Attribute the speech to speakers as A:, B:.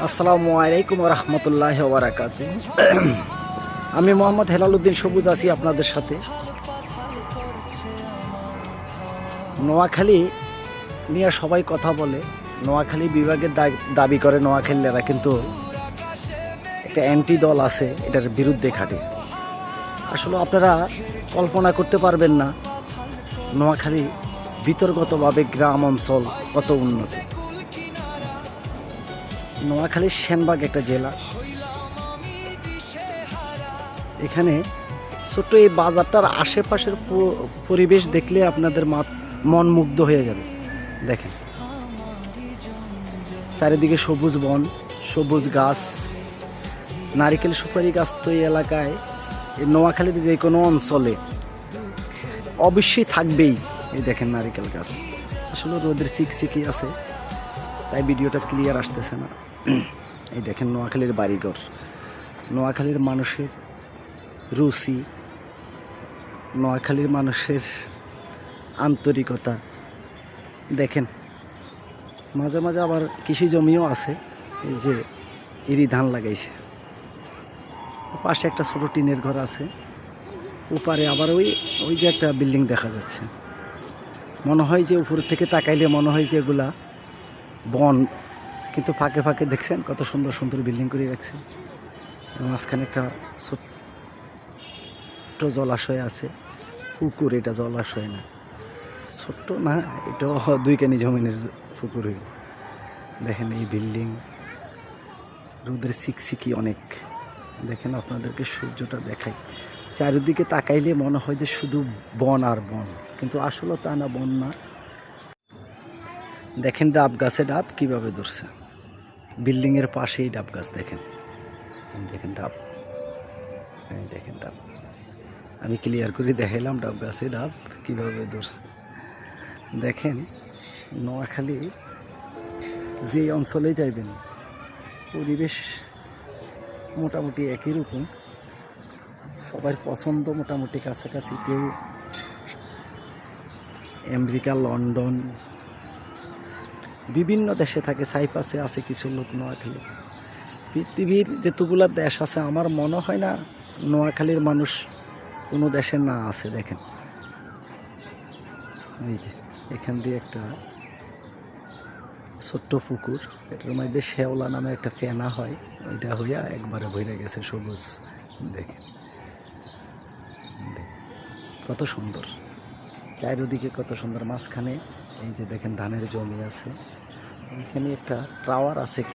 A: আসসালামু আলাইকুম রহমতুল্লাহ ওবরাকাতু। আমি মোহাম্মদ হেলাল উদ্দিন সবুজ আছি আপনাদের সাথে। নোয়াখালী নিয়ে সবাই কথা বলে, নোয়াখালী বিভাগের দাবি করে নোয়াখালীরা, কিন্তু একটা অ্যান্টি দল আছে এটার বিরুদ্ধে খাটে। আসলে আপনারা কল্পনা করতে পারবেন না নোয়াখালী বিতর্কতভাবে গ্রাম অঞ্চল কত উন্নত। নোয়াখালীর সেনবাগ একটা জেলা, এখানে ছোট্ট এই বাজারটার আশেপাশের পরিবেশ দেখলে আপনাদের মন মুগ্ধ হয়ে যাবে। দেখেন চারিদিকে সবুজ বন, সবুজ গাছ, নারিকেল সুপারি গাছ তো এই এলাকায়, এই নোয়াখালীর যে কোনো অঞ্চলে অবশ্যই থাকবেই। এই দেখেন নারিকেল গাছ, আসলে রোদের চিকচিকি আছে তাই ভিডিওটা ক্লিয়ার আসতেছে না। এই দেখেন নোয়াখালীর বাড়িঘর, নোয়াখালীর মানুষের রুচি, নোয়াখালীর মানুষের আন্তরিকতা দেখেন। মাঝে মাঝে আবার কৃষি জমিও আছে, এই যে ইরি ধান লাগাইছে, পাশে একটা ছোটো টিনের ঘর আছে, ওপারে আবার ওই যে একটা বিল্ডিং দেখা যাচ্ছে। মনে হয় যে উপর থেকে তাকাইলে মনে হয় যে এগুলা বন, কিন্তু ফাঁকে ফাঁকে দেখছেন কত সুন্দর সুন্দর বিল্ডিং করে রাখছে। মাঝখানে একটা ছোট্ট জলাশয় আছে, পুকুর, এটা জলাশয় না, ছোট্ট না, এটা 2 কানি জমিনের পুকুর হইল। দেখেন এই বিল্ডিং, রোদের চিকচিকি অনেক। দেখেন আপনাদেরকে সূর্যটা দেখাই, চারিদিকে তাকাইলে মনে হয় যে শুধু বন আর বন, কিন্তু আসলে তা না, বন না। দেখেন ডাব গাছে ডাব কিভাবে ধরছে, বিল্ডিংয়ের পাশেই ডাব গাছ। দেখেন দেখেন ডাব, দেখেন ডাব, আমি ক্লিয়ার করে দেখাইলাম ডাব গাছে ডাব কিভাবে ধরছে। দেখেন নোয়াখালী যে অঞ্চলে যাইবেন পরিবেশ মোটামুটি একই রকম, সবার পছন্দ মোটামুটি কাছাকাছি। কেউ আমেরিকা, লন্ডন, বিভিন্ন দেশে থাকে, সাইপ্রাসে আছে কিছু লোক নোয়াখালী। পৃথিবীর যেতগুলো দেশ আছে আমার মনে হয় না নোয়াখালীর মানুষ কোনো দেশে না আছে। দেখেন এই যে এখান দিয়ে একটা ছোট্ট পুকুর, এটার মধ্যে শেওলা নামে একটা ফেনা হয়, ওইটা হইয়া একবারে ভরে গেছে সবুজ। দেখেন কত সুন্দর, চারিদিকে কত সুন্দর। মাঝখানে এই যে দেখেন ধানের জমি আছে, এখানে একটা টাওয়ার আছে।